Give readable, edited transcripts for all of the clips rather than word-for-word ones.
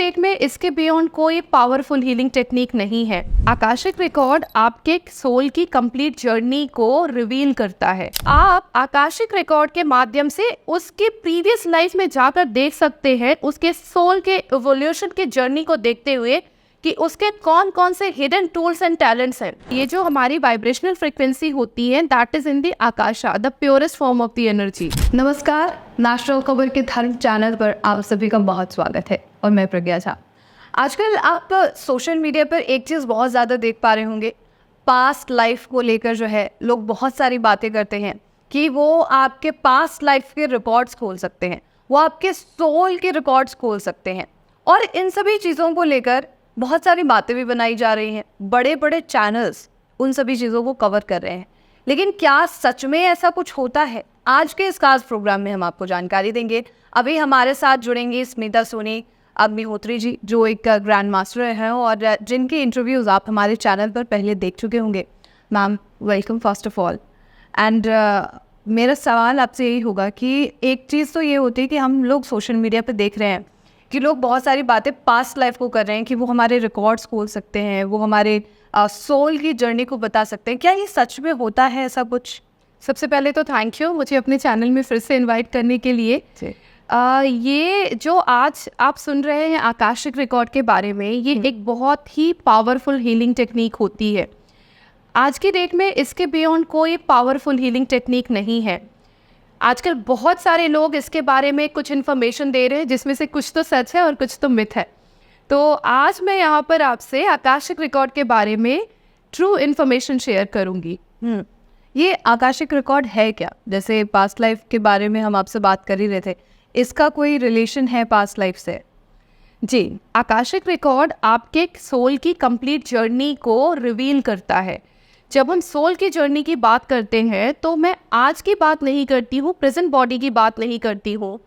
Date में इसके beyond कोई पावरफुल हीलिंग टेक्निक नहीं है। आकाशिक रिकॉर्ड आपके सोल की कंप्लीट जर्नी को रिवील करता है। आप आकाशिक रिकॉर्ड के माध्यम से उसके प्रीवियस लाइफ में जाकर देख सकते हैं, उसके सोल के इवोल्यूशन के जर्नी को देखते हुए कि उसके कौन कौन से हिडन टूल्स एंड टैलेंट्स हैं। ये जो हमारी वाइब्रेशनल फ्रीक्वेंसी होती है, that is in the akasha, the purest form of the energy. नमस्कार, नेशनल खबर के धर्म चैनल पर आप सभी का बहुत स्वागत है और मैं प्रज्ञा झा। आजकल आप सोशल मीडिया पर एक चीज़ बहुत ज़्यादा देख पा रहे होंगे, पास्ट लाइफ को लेकर जो है लोग बहुत सारी बातें करते हैं कि वो आपके पास्ट लाइफ के रिकॉर्ड्स खोल सकते हैं, वो आपके सोल के रिकॉर्ड्स खोल सकते हैं, और इन सभी चीज़ों को लेकर बहुत सारी बातें भी बनाई जा रही हैं। बड़े बड़े चैनल्स उन सभी चीज़ों को कवर कर रहे हैं, लेकिन क्या सच में ऐसा कुछ होता है? आज के इस खास प्रोग्राम में हम आपको जानकारी देंगे। अभी हमारे साथ जुड़ेंगे स्मिता सोनी अग्निहोत्री जी, जो एक ग्रैंड मास्टर हैं और जिनके इंटरव्यूज़ आप हमारे चैनल पर पहले देख चुके होंगे। Ma'am, welcome first of all. And मेरा सवाल आपसे यही होगा कि एक चीज़ तो ये होती है कि हम लोग सोशल मीडिया पर देख रहे हैं कि लोग बहुत सारी बातें पास्ट लाइफ को कर रहे हैं कि वो हमारे रिकॉर्ड्स खोल सकते हैं, वो हमारे सोल की जर्नी को बता सकते हैं। क्या ये सच में होता है ऐसा कुछ? सबसे पहले तो थैंक यू मुझे अपने चैनल में फिर से इनवाइट करने के लिए। ये जो आज आप सुन रहे हैं आकाशिक रिकॉर्ड के बारे में, ये एक बहुत ही पावरफुल हीलिंग टेक्निक होती है। आज की डेट में इसके बियॉन्ड कोई पावरफुल हीलिंग टेक्निक नहीं है। आजकल बहुत सारे लोग इसके बारे में कुछ इन्फॉर्मेशन दे रहे हैं, जिसमें से कुछ तो सच है और कुछ तो मिथ है। तो आज मैं यहाँ पर आपसे आकाशिक रिकॉर्ड के बारे में ट्रू इन्फॉर्मेशन शेयर करूँगी। ये आकाशिक रिकॉर्ड है क्या? जैसे पास्ट लाइफ के बारे में हम आपसे बात कर ही रहे थे, इसका कोई रिलेशन है पास्ट लाइफ से? जी, आकाशिक रिकॉर्ड आपके सोल की कंप्लीट जर्नी को रिवील करता है। जब हम सोल की जर्नी की बात करते हैं तो मैं आज की बात नहीं करती हूँ, प्रेजेंट बॉडी की बात नहीं करती हूँ।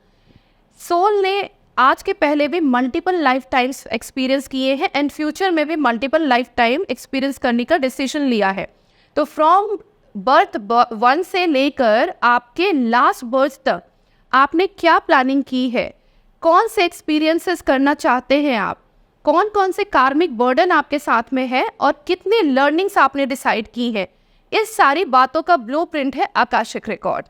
सोल ने आज के पहले भी मल्टीपल लाइफ टाइम्स एक्सपीरियंस किए हैं एंड फ्यूचर में भी मल्टीपल लाइफ टाइम एक्सपीरियंस करने का डिसीजन लिया है। तो फ्रॉम बर्थ 1 से लेकर आपके लास्ट बर्थ तक आपने क्या प्लानिंग की है, कौन से एक्सपीरियंसेस करना चाहते हैं आप, कौन कौन से कार्मिक बर्डन आपके साथ में है और कितनी लर्निंग्स आपने डिसाइड की है, इस सारी बातों का ब्लूप्रिंट है आकाशिक रिकॉर्ड।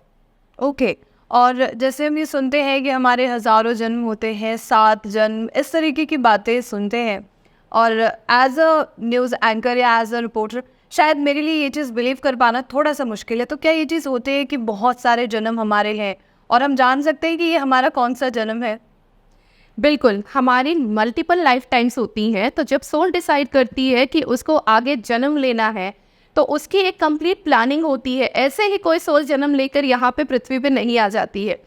ओके। और जैसे हम ये सुनते हैं कि हमारे हज़ारों जन्म होते हैं, 7 जन्म, इस तरीके की बातें सुनते हैं, और एज अ न्यूज़ एंकर या एज अ रिपोर्टर शायद मेरे लिए ये चीज़ बिलीव कर पाना थोड़ा सा मुश्किल है। तो क्या ये चीज़ होती है कि बहुत सारे जन्म हमारे हैं और हम जान सकते हैं कि ये हमारा कौन सा जन्म है? बिल्कुल, हमारी मल्टीपल लाइफ टाइम्स होती हैं। तो जब सोल डिसाइड करती है कि उसको आगे जन्म लेना है तो उसकी एक कंप्लीट प्लानिंग होती है। ऐसे ही कोई सोल जन्म लेकर यहाँ पे पृथ्वी पे नहीं आ जाती है।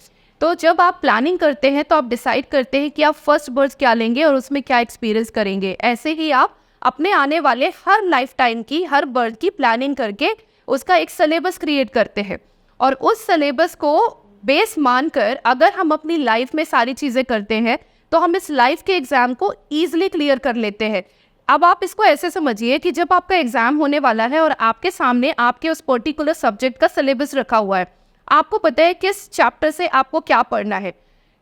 तो जब आप प्लानिंग करते हैं तो आप डिसाइड करते हैं कि आप फर्स्ट बर्थ क्या लेंगे और उसमें क्या एक्सपीरियंस करेंगे। ऐसे ही आप अपने आने वाले हर लाइफ टाइम की, हर बर्थ की प्लानिंग करके उसका एक सिलेबस क्रिएट करते हैं, और उस सिलेबस को बेस मानकर अगर हम अपनी लाइफ में सारी चीज़ें करते हैं तो हम इस लाइफ के एग्ज़ाम को ईजिली क्लियर कर लेते हैं। अब आप इसको ऐसे समझिए कि जब आपका एग्ज़ाम होने वाला है और आपके सामने आपके उस पर्टिकुलर सब्जेक्ट का सिलेबस रखा हुआ है, आपको पता है किस चैप्टर से आपको क्या पढ़ना है,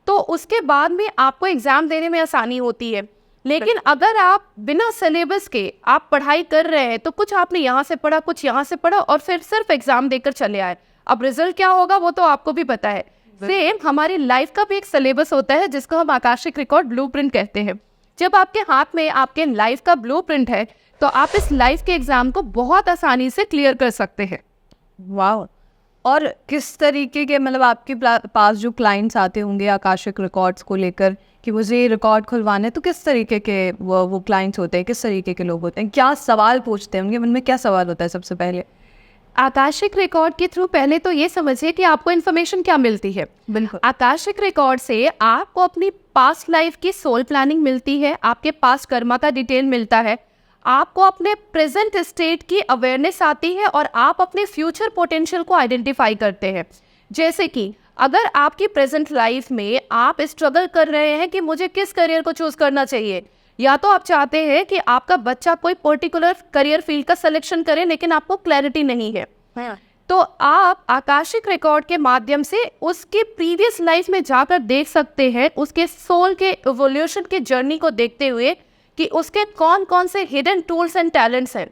तो उसके बाद में आपको एग्ज़ाम देने में आसानी होती है। लेकिन अगर आप बिना सिलेबस के आप पढ़ाई कर रहे हैं तो कुछ आपने यहाँ से पढ़ा, कुछ यहाँ से पढ़ा और फिर सिर्फ एग्ज़ाम देकर चले आए, अब रिजल्ट क्या होगा वो तो आपको भी पता है। सेम हमारी लाइफ का भी एक सिलेबस होता है जिसको हम आकाशिक रिकॉर्ड ब्लूप्रिंट कहते हैं। जब आपके हाथ में आपके लाइफ का ब्लूप्रिंट है तो आप इस लाइफ के एग्जाम को बहुत आसानी से क्लियर कर सकते हैं। वाह! और किस तरीके के, मतलब आपके पास जो क्लाइंट्स आते होंगे आकाशिक रिकॉर्ड्स को लेकर कि मुझे ये रिकॉर्ड खुलवाना है, तो किस तरीके के वो क्लाइंट्स होते हैं, किस तरीके के लोग होते हैं, क्या सवाल पूछते हैं, उनके मन में क्या सवाल होता है सबसे पहले? आकाशिक रिकॉर्ड के थ्रू पहले तो ये समझिए कि आपको इन्फॉर्मेशन क्या मिलती है। बिल्कुल, आकाशिक रिकॉर्ड से आपको अपनी पास्ट लाइफ की सोल प्लानिंग मिलती है, आपके पास्ट कर्मा का डिटेल मिलता है, आपको अपने प्रेजेंट स्टेट की अवेयरनेस आती है और आप अपने फ्यूचर पोटेंशियल को आइडेंटिफाई करते हैं। जैसे कि अगर आपकी प्रेजेंट लाइफ में आप स्ट्रगल कर रहे हैं कि मुझे किस करियर को चूज करना चाहिए, या तो आप चाहते हैं कि आपका बच्चा कोई पर्टिकुलर करियर फील्ड का सिलेक्शन करे लेकिन आपको क्लैरिटी नहीं है, तो आप आकाशिक रिकॉर्ड के माध्यम से उसके प्रीवियस लाइफ में जाकर देख सकते हैं, उसके सोल के इवोल्यूशन के जर्नी को देखते हुए कि उसके कौन कौन से हिडन टूल्स एंड टैलेंट्स हैं,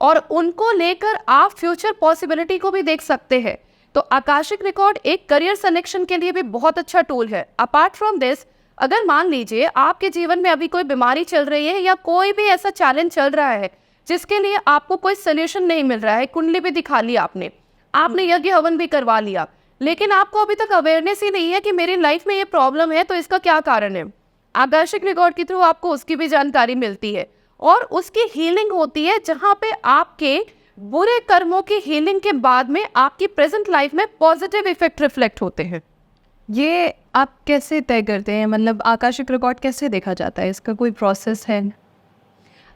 और उनको लेकर आप फ्यूचर पॉसिबिलिटी को भी देख सकते हैं। तो आकाशिक रिकॉर्ड एक करियर सिलेक्शन के लिए भी बहुत अच्छा टूल है। अपार्ट फ्रॉम दिस, अगर मान लीजिए आपके जीवन में अभी कोई बीमारी चल रही है या कोई भी ऐसा चैलेंज चल रहा है जिसके लिए आपको कोई सोल्यूशन नहीं मिल रहा है, कुंडली भी दिखा ली आपने यज्ञ हवन भी करवा लिया, लेकिन आपको अभी तक अवेयरनेस ही नहीं है कि मेरी लाइफ में ये प्रॉब्लम है, तो इसका क्या कारण है। आकाशिक रिकॉर्ड के थ्रू आपको उसकी भी जानकारी मिलती है और उसकी हीलिंग होती है, जहाँ पे आपके बुरे कर्मों की हीलिंग के बाद में आपकी प्रेजेंट लाइफ में पॉजिटिव इफेक्ट रिफ्लेक्ट होते हैं। ये आप कैसे तय करते हैं, मतलब आकाशिक रिकॉर्ड कैसे देखा जाता है, इसका कोई प्रोसेस है?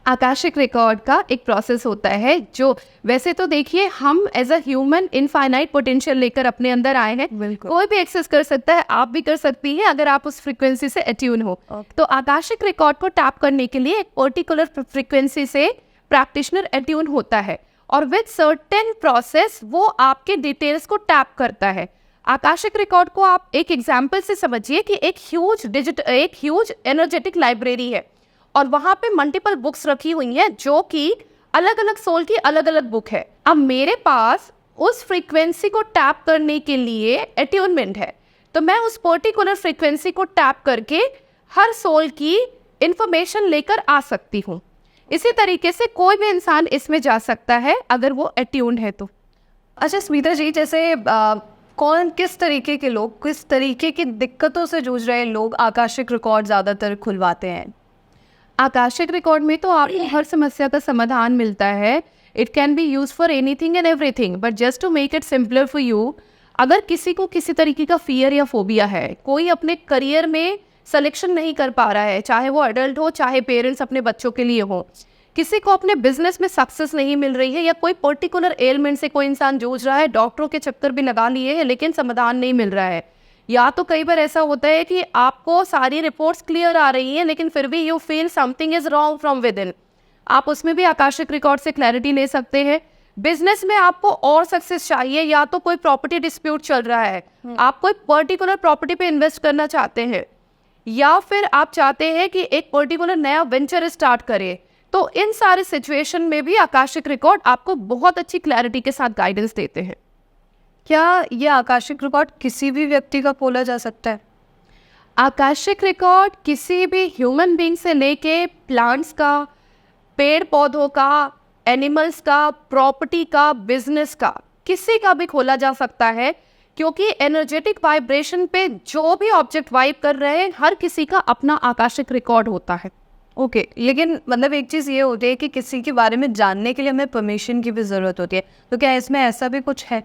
आकाशिक रिकॉर्ड का एक प्रोसेस होता है जो, वैसे तो देखिए हम as a human infinite potential लेकर अपने अंदर आए हैं, कोई भी एक्सेस कर सकता है, आप भी कर सकती हैं अगर आप उस फ्रीक्वेंसी से अट्यून हो। तो आकाशिक रिकॉर्ड को टैप करने के लिए एक पर्टिकुलर फ्रीक्वेंसी से प्रैक्टिशनर अट्यून होता है और विद सर्टेन प्रोसेस वो आपके डिटेल्स को टैप करता है। आकाशिक रिकॉर्ड को आप एक एग्जाम्पल से समझिए कि एक ह्यूज एनर्जेटिक लाइब्रेरी है और वहाँ पे मल्टीपल बुक्स रखी हुई हैं जो कि अलग अलग सोल की अलग अलग बुक है। अब मेरे पास उस फ्रीक्वेंसी को टैप करने के लिए अट्यूनमेंट है, तो मैं उस पर्टिकुलर फ्रीक्वेंसी को टैप करके हर सोल की इंफॉर्मेशन लेकर आ सकती हूँ। इसी तरीके से कोई भी इंसान इसमें जा सकता है अगर वो अट्यून्ड है तो। अच्छा स्मिता जी, जैसे किस तरीके के लोग, किस तरीके की दिक्कतों से जूझ रहे लोग आकाशिक रिकॉर्ड ज़्यादातर खुलवाते हैं? आकाशिक रिकॉर्ड में तो आपको हर समस्या का समाधान मिलता है। It can be use for anything and everything, but just to make it simpler for you, अगर किसी को किसी तरीके का फियर या फोबिया है, कोई अपने करियर में सिलेक्शन नहीं कर पा रहा है, चाहे वो एडल्ट हो चाहे पेरेंट्स अपने बच्चों के लिए हो, किसी को अपने बिजनेस में सक्सेस नहीं मिल रही है या कोई पर्टिकुलर एलिमेंट से कोई इंसान जूझ रहा है, डॉक्टरों के चक्कर भी लगा लिए हैं लेकिन समाधान नहीं मिल रहा है, या तो कई बार ऐसा होता है कि आपको सारी रिपोर्ट्स क्लियर आ रही हैं लेकिन फिर भी you feel something is wrong from with in, आप उसमें भी आकाशिक रिकॉर्ड से क्लैरिटी ले सकते हैं। बिजनेस में आपको और सक्सेस चाहिए, या तो कोई प्रॉपर्टी डिस्प्यूट चल रहा है, आप कोई पर्टिकुलर प्रॉपर्टी पे इन्वेस्ट करना चाहते हैं, या फिर आप चाहते हैं कि एक पर्टिकुलर नया वेंचर स्टार्ट करें, तो इन सारे सिचुएशन में भी आकाशिक रिकॉर्ड आपको बहुत अच्छी क्लैरिटी के साथ गाइडेंस देते हैं। क्या ये आकाशिक रिकॉर्ड किसी भी व्यक्ति का खोला जा सकता है? आकाशिक रिकॉर्ड किसी भी ह्यूमन बीइंग से लेके प्लांट्स का, पेड़ पौधों का, एनिमल्स का, प्रॉपर्टी का, बिजनेस का, किसी का भी खोला जा सकता है, क्योंकि एनर्जेटिक वाइब्रेशन पे जो भी ऑब्जेक्ट वाइब कर रहे हैं हर किसी का अपना आकाशिक रिकॉर्ड होता है। ओके, लेकिन मतलब एक चीज़ ये होती है कि किसी के बारे में जानने के लिए हमें परमिशन की भी ज़रूरत होती है, तो क्या इसमें ऐसा भी कुछ है?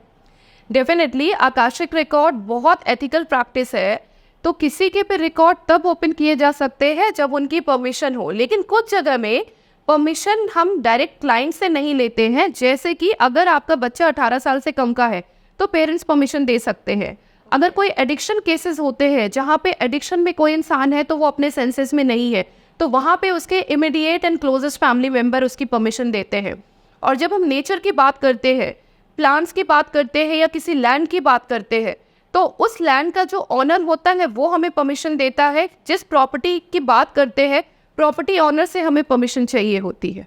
डेफिनेटली आकाशिक रिकॉर्ड बहुत एथिकल प्रैक्टिस है, तो किसी के भी रिकॉर्ड तब ओपन किए जा सकते हैं जब उनकी परमिशन हो, लेकिन कुछ जगह में परमिशन हम डायरेक्ट क्लाइंट से नहीं लेते हैं। जैसे कि अगर आपका बच्चा 18 साल से कम का है तो पेरेंट्स परमिशन दे सकते हैं। अगर कोई एडिक्शन केसेस होते हैं जहाँ पे एडिक्शन में कोई इंसान है तो वो अपने सेंसेस में नहीं है, तो वहाँ पे उसके immediate and closest family member उसकी परमिशन देते हैं। और जब हम नेचर की बात करते हैं, प्लांट्स की बात करते हैं या किसी लैंड की बात करते हैं, तो उस लैंड का जो ऑनर होता है वो हमें परमिशन देता है। जिस प्रॉपर्टी की बात करते हैं, प्रॉपर्टी ऑनर से हमें परमिशन चाहिए होती है।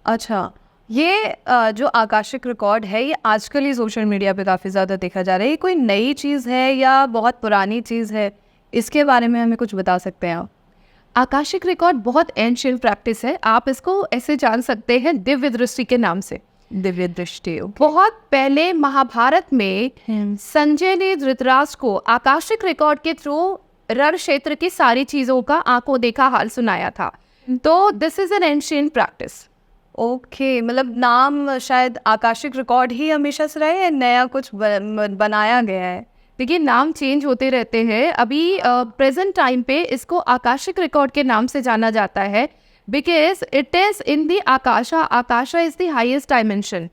अच्छा, ये जो आकाशिक रिकॉर्ड है ये आजकल ही सोशल मीडिया पे काफ़ी ज़्यादा देखा जा रहा है, ये कोई नई चीज़ है या बहुत पुरानी चीज़ है? इसके बारे में हमें कुछ बता सकते हैं आप? आकाशिक रिकॉर्ड बहुत एंशिएंट प्रैक्टिस है, आप इसको ऐसे जान सकते हैं दिव्य दृष्टि के नाम से। दिव्य दृष्टि, बहुत पहले महाभारत में संजय ने धृतराष्ट्र को आकाशिक रिकॉर्ड के थ्रू रण क्षेत्र की सारी चीजों का आंखों देखा हाल सुनाया था, तो this is an ancient practice. Okay, मतलब नाम शायद आकाशिक रिकॉर्ड ही हमेशा से रहा है या नया कुछ बनाया गया है? देखिए, नाम चेंज होते रहते हैं। अभी प्रेजेंट टाइम पे इसको आकाशिक रिकॉर्ड के नाम से जाना जाता है because it is in the akasha. Akasha is the highest dimension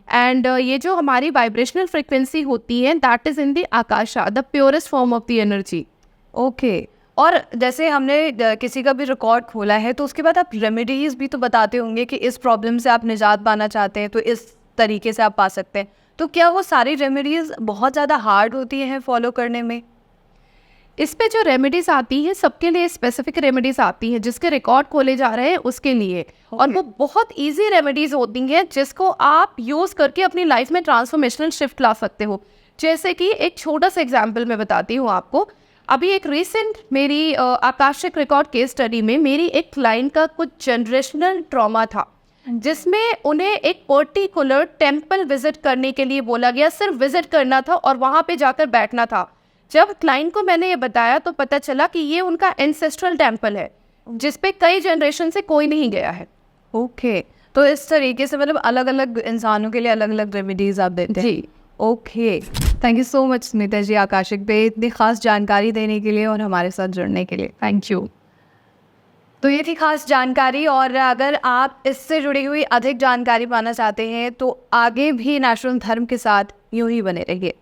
and ये जो हमारी वाइब्रेशनल फ्रिक्वेंसी होती है that is in the akasha, the purest form of the energy. Okay, और जैसे हमने किसी का भी रिकॉर्ड खोला है तो उसके बाद आप रेमेडीज भी तो बताते होंगे कि इस प्रॉब्लम से आप निजात पाना चाहते हैं तो इस तरीके से आप पा सकते हैं, तो क्या वो सारी रेमेडीज़ बहुत ज़्यादा हार्ड होती हैं फॉलो करने में? इस पे जो रेमेडीज आती हैं सबके लिए स्पेसिफिक रेमेडीज आती हैं, जिसके रिकॉर्ड खोले जा रहे हैं उसके लिए। और वो बहुत इजी रेमेडीज होती हैं जिसको आप यूज़ करके अपनी लाइफ में ट्रांसफॉर्मेशनल शिफ्ट ला सकते हो। जैसे कि एक छोटा सा एग्जाम्पल मैं बताती हूँ आपको। अभी एक रिसेंट मेरी आकाशिक रिकॉर्ड केस स्टडी में मेरी एक क्लाइंट का कुछ जनरेशनल ट्रॉमा था, जिसमें उन्हें एक पर्टिकुलर टेम्पल विजिट करने के लिए बोला गया। सिर्फ विजिट करना था और वहाँ पे जाकर बैठना था। जब क्लाइंट को मैंने ये बताया तो पता चला कि ये उनका एंसेस्ट्रल टेम्पल है, जिस पे कई जनरेशन से कोई नहीं गया है। ओके, तो इस तरीके से मतलब अलग अलग इंसानों के लिए अलग अलग रेमेडीज़ आप देते हैं? जी। Okay, thank you so much Smita ji akashic पे इतनी खास जानकारी देने के लिए और हमारे साथ जुड़ने के लिए। Thank you. तो ये थी खास जानकारी, और अगर आप इससे जुड़ी हुई अधिक जानकारी पाना चाहते हैं तो आगे भी नेशनल धर्म के साथ यूं ही बने रहिए।